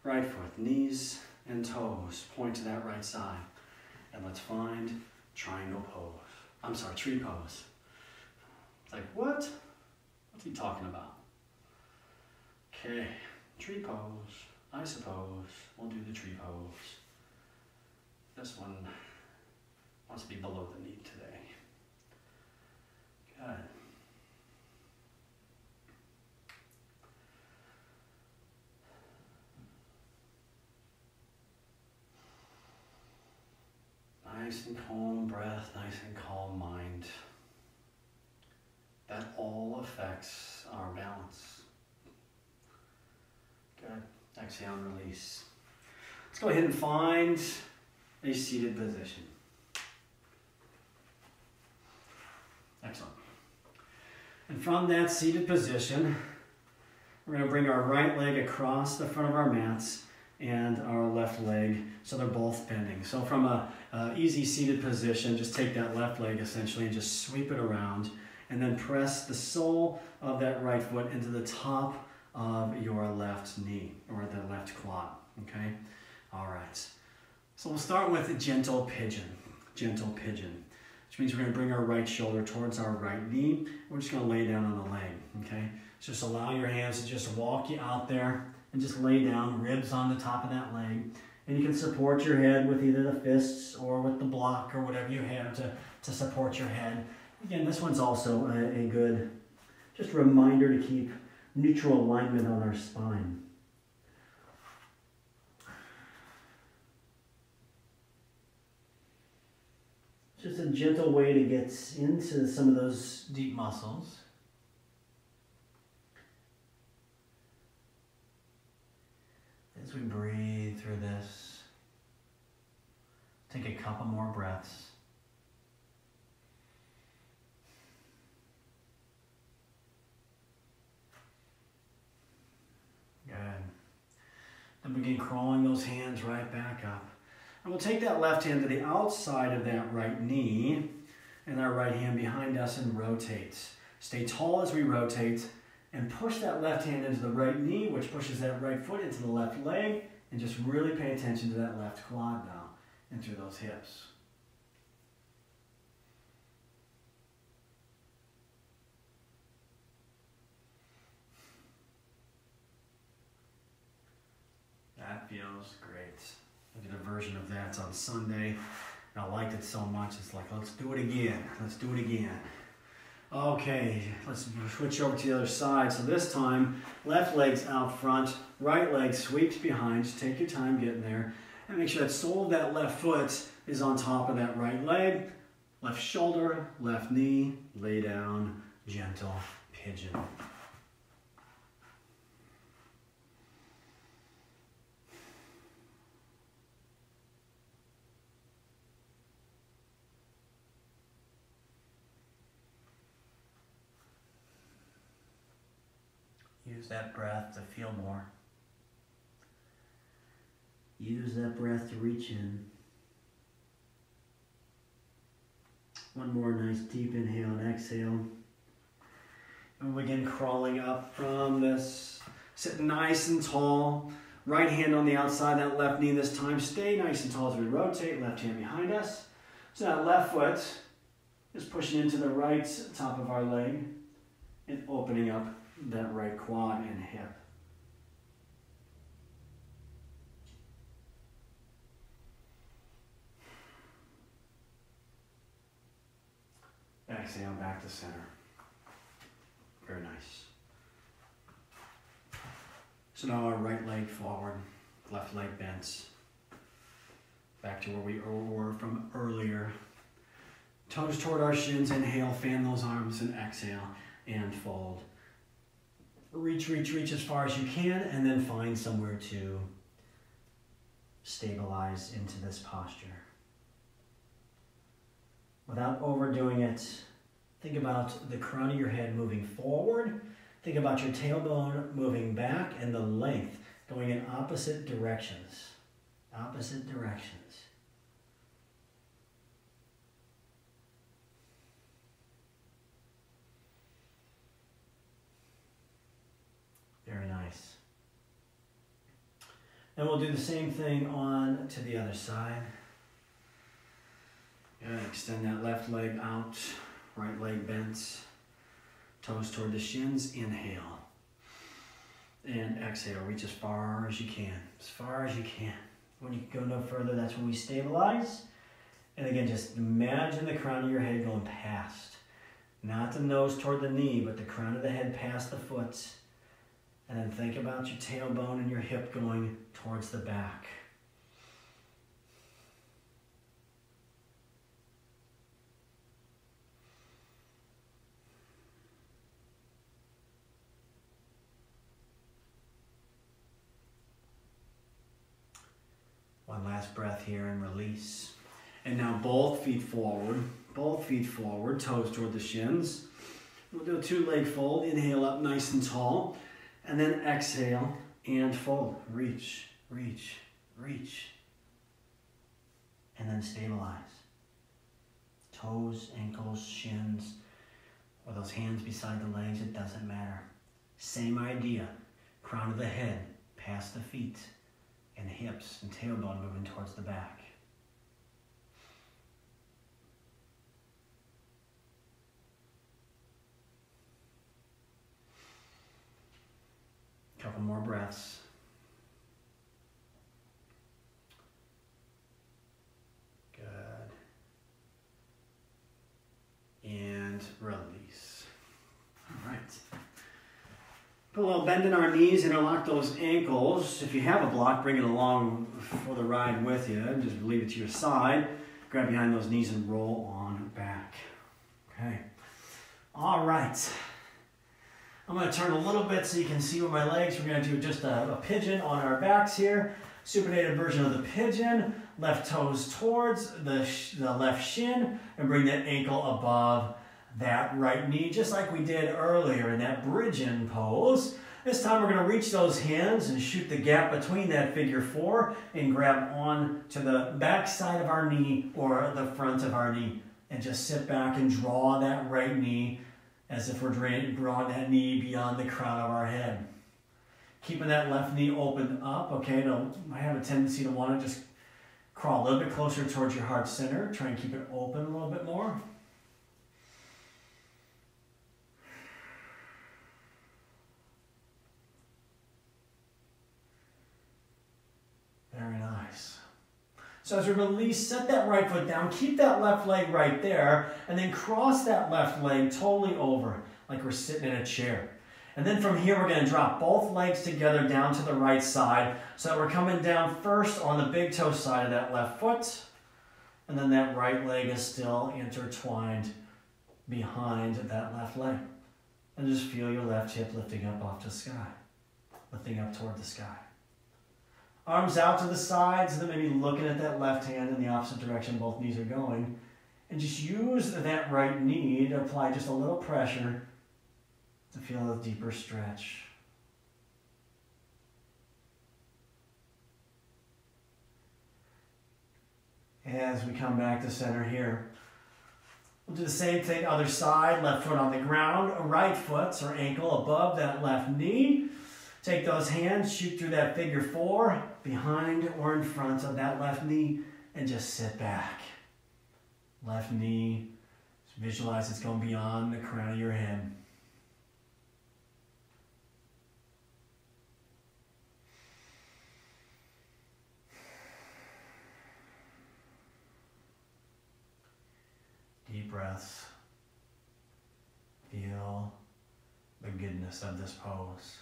Right foot, knees and toes point to that right side. And let's find triangle pose. I'm sorry, tree pose. It's like, what? What's he talking about? Okay, tree pose. I suppose we'll do the tree pose. This one wants to be below the knee today. Good. Nice and calm breath, nice and calm mind. That all affects our balance. Good. Exhale and release. Let's go ahead and find a seated position. Excellent. And from that seated position, we're going to bring our right leg across the front of our mats and our left leg, so they're both bending. So from a easy seated position, just take that left leg essentially and just sweep it around, and then press the sole of that right foot into the top of your left knee, or the left quad, okay? All right. So we'll start with a gentle pigeon, which means we're going to bring our right shoulder towards our right knee. We're just going to lay down on the leg, okay? So just allow your hands to just walk you out there and just lay down, ribs on the top of that leg. And you can support your head with either the fists or with the block or whatever you have to support your head. Again, this one's also a good just reminder to keep neutral alignment on our spine. Just a gentle way to get into some of those deep muscles. As we breathe through this, take a couple more breaths. Good. Then begin crawling those hands right back up. And we'll take that left hand to the outside of that right knee and our right hand behind us and rotate. Stay tall as we rotate and push that left hand into the right knee, which pushes that right foot into the left leg, and just really pay attention to that left quad now and through those hips. That feels great. I did a version of that on Sunday, and I liked it so much, it's like, let's do it again. Let's do it again. Okay, let's switch over to the other side. So this time, left leg's out front, right leg sweeps behind. Just take your time getting there. And make sure that sole of that left foot is on top of that right leg. Left shoulder, left knee, lay down, gentle pigeon. Use that breath to feel more. Use that breath to reach in. One more nice deep inhale and exhale. And we'll begin crawling up from this. Sit nice and tall. Right hand on the outside, that left knee this time. Stay nice and tall as we rotate. Left hand behind us. So that left foot is pushing into the right top of our leg and opening up that right quad and hip. Exhale back to center. Very nice. So now our right leg forward, left leg bent. Back to where we were from earlier. Toes toward our shins, inhale, fan those arms, and exhale, and fold. Reach, reach, reach as far as you can, and then find somewhere to stabilize into this posture. Without overdoing it, think about the crown of your head moving forward. Think about your tailbone moving back and the length going in opposite directions. Opposite directions. Very nice. And we'll do the same thing on to the other side. Good. Extend that left leg out, right leg bent, toes toward the shins, inhale. And exhale, reach as far as you can, as far as you can. When you go no further, that's when we stabilize. And again, just imagine the crown of your head going past. Not the nose toward the knee, but the crown of the head past the foot. And then think about your tailbone and your hip going towards the back. One last breath here and release. And now both feet forward, toes toward the shins. We'll do a 2-leg fold. Inhale up nice and tall. And then exhale and fold. Reach, reach, reach. And then stabilize. Toes, ankles, shins, or those hands beside the legs, it doesn't matter. Same idea. Crown of the head, past the feet, and hips and tailbone moving towards the back. Couple more breaths. Good. And release. All right. Put a little bend in our knees, interlock those ankles. If you have a block, bring it along for the ride with you. Just leave it to your side. Grab behind those knees and roll on back. Okay. All right. I'm going to turn a little bit so you can see with my legs. We're going to do just a pigeon on our backs here. Supinated version of the pigeon. Left toes towards the left shin and bring that ankle above that right knee, just like we did earlier in that bridge-in pose. This time we're going to reach those hands and shoot the gap between that figure 4 and grab on to the back side of our knee or the front of our knee. And just sit back and draw that right knee as if we're drawing that knee beyond the crown of our head. Keeping that left knee open up, okay? I have a tendency to want to just crawl a little bit closer towards your heart center. Try and keep it open a little bit more. Very nice. So as we release, set that right foot down, keep that left leg right there, and then cross that left leg totally over, like we're sitting in a chair. And then from here, we're going to drop both legs together down to the right side, so that we're coming down first on the big toe side of that left foot, And then that right leg is still intertwined behind that left leg. And just feel your left hip lifting up off the sky, lifting up toward the sky. Arms out to the sides, and then maybe looking at that left hand in the opposite direction both knees are going. And just use that right knee to apply just a little pressure to feel a deeper stretch. As we come back to center here, we'll do the same thing, other side, left foot on the ground, right foot or ankle above that left knee. Take those hands, shoot through that figure four, behind or in front of that left knee, and just sit back. Left knee, just visualize it's going beyond the crown of your head. Deep breaths. Feel the goodness of this pose.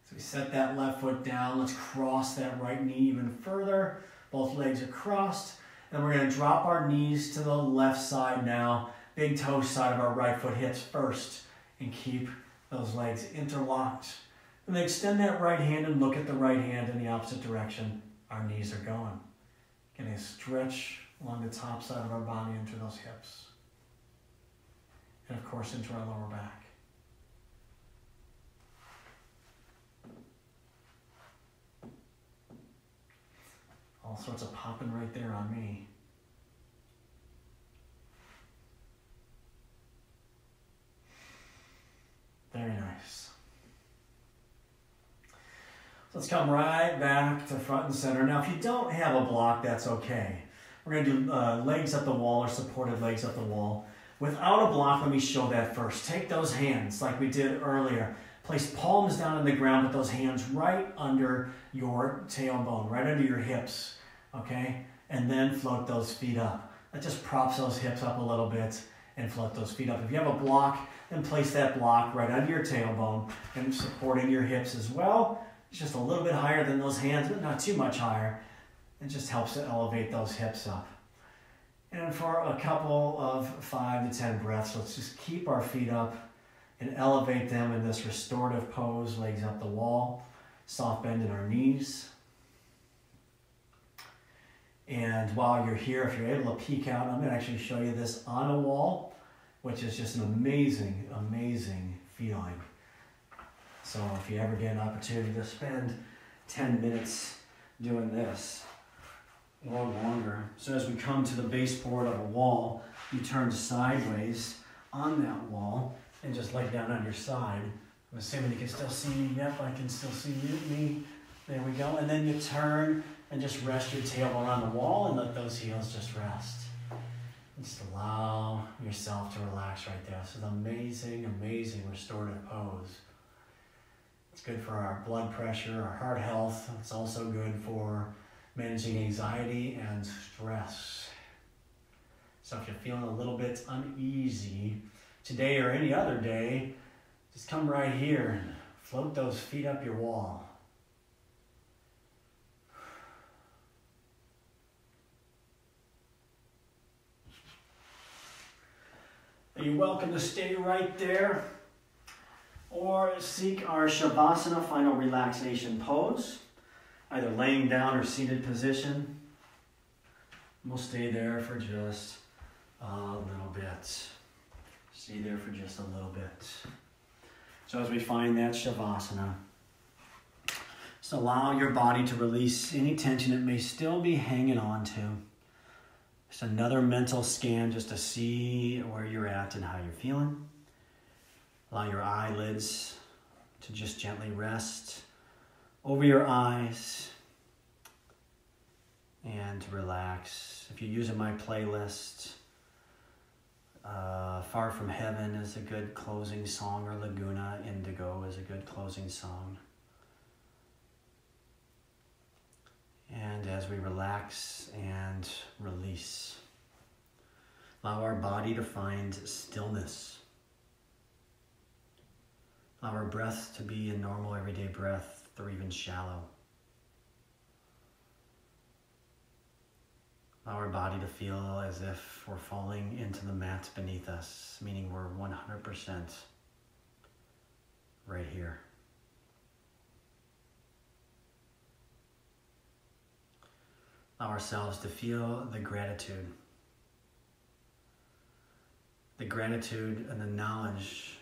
So we set that left foot down. Let's cross that right knee even further. Both legs are crossed. And we're going to drop our knees to the left side now. Big toe side of our right foot hits first. And keep those legs interlocked. And then extend that right hand and look at the right hand in the opposite direction our knees are going. Getting a stretch along the top side of our body into those hips. And of course into our lower back. All sorts of popping right there on me. Very nice. So let's come right back to front and center. Now, if you don't have a block, that's okay. We're going to do legs up the wall or supported legs up the wall. Without a block, let me show that first. Take those hands like we did earlier. Place palms down on the ground with those hands right under your tailbone, right under your hips. Okay, and then float those feet up. That just props those hips up a little bit and float those feet up. If you have a block, then place that block right under your tailbone and supporting your hips as well. It's just a little bit higher than those hands, but not too much higher. It just helps to elevate those hips up. And for a couple of 5 to 10 breaths, let's just keep our feet up and elevate them in this restorative pose, legs up the wall, soft bend in our knees. And while you're here, if you're able to peek out, I'm going to actually show you this on a wall, which is just an amazing, amazing feeling. So if you ever get an opportunity to spend 10 minutes doing this, or longer. So as we come to the baseboard of a wall, you turn sideways on that wall and just lay down on your side. I'm assuming you can still see me. Yep, I can still see me. There we go. And then you turn and just rest your tailbone on the wall and let those heels just rest. And just allow yourself to relax right there. This is an amazing, amazing restorative pose. It's good for our blood pressure, our heart health. It's also good for managing anxiety and stress. So if you're feeling a little bit uneasy today or any other day, just come right here and float those feet up your wall. You're welcome to stay right there or seek our Shavasana final relaxation pose, either laying down or seated position. We'll stay there for just a little bit. Stay there for just a little bit. So as we find that Shavasana, just allow your body to release any tension it may still be hanging on to. Just another mental scan just to see where you're at and how you're feeling. Allow your eyelids to just gently rest over your eyes and relax. If you're using my playlist, Far From Heaven is a good closing song, or Laguna Indigo is a good closing song. And as we relax and release, allow our body to find stillness. Allow our breath to be a normal everyday breath, or even shallow. Allow our body to feel as if we're falling into the mat beneath us, meaning we're 100% right here. Allow ourselves to feel the gratitude. The gratitude and the knowledge,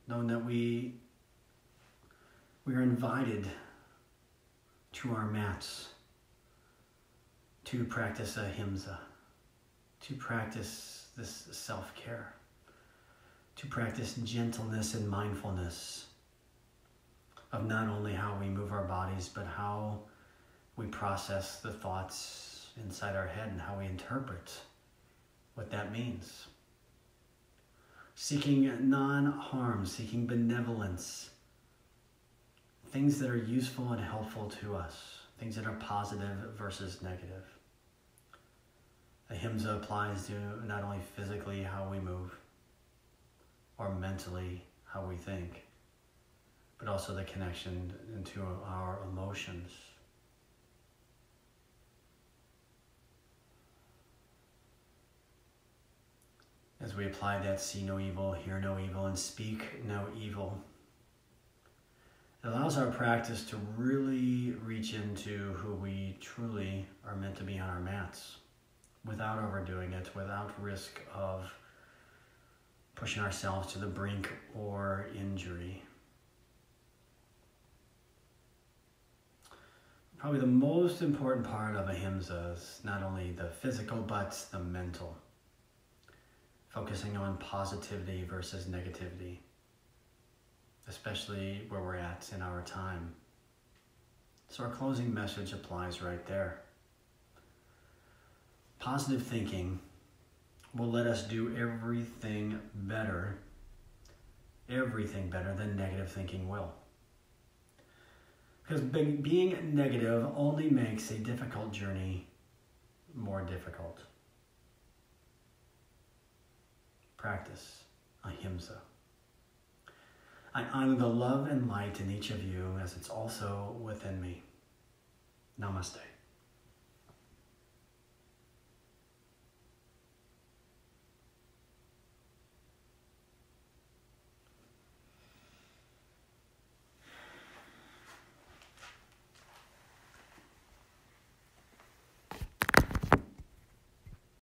knowing that we are invited to our mats to practice ahimsa, to practice this self-care, to practice gentleness and mindfulness of not only how we move our bodies, but how we process the thoughts inside our head and how we interpret what that means. Seeking non-harm, seeking benevolence, things that are useful and helpful to us, things that are positive versus negative. Ahimsa applies to not only physically how we move or mentally how we think, but also the connection into our emotions. As we apply that see no evil, hear no evil, and speak no evil, it allows our practice to really reach into who we truly are meant to be on our mats, without overdoing it, without risk of pushing ourselves to the brink or injury. Probably the most important part of ahimsa is not only the physical, but the mental. Focusing on positivity versus negativity, especially where we're at in our time. So our closing message applies right there. Positive thinking will let us do everything better than negative thinking will. Because being negative only makes a difficult journey more difficult. Practice ahimsa. I honor the love and light in each of you as it's also within me. Namaste.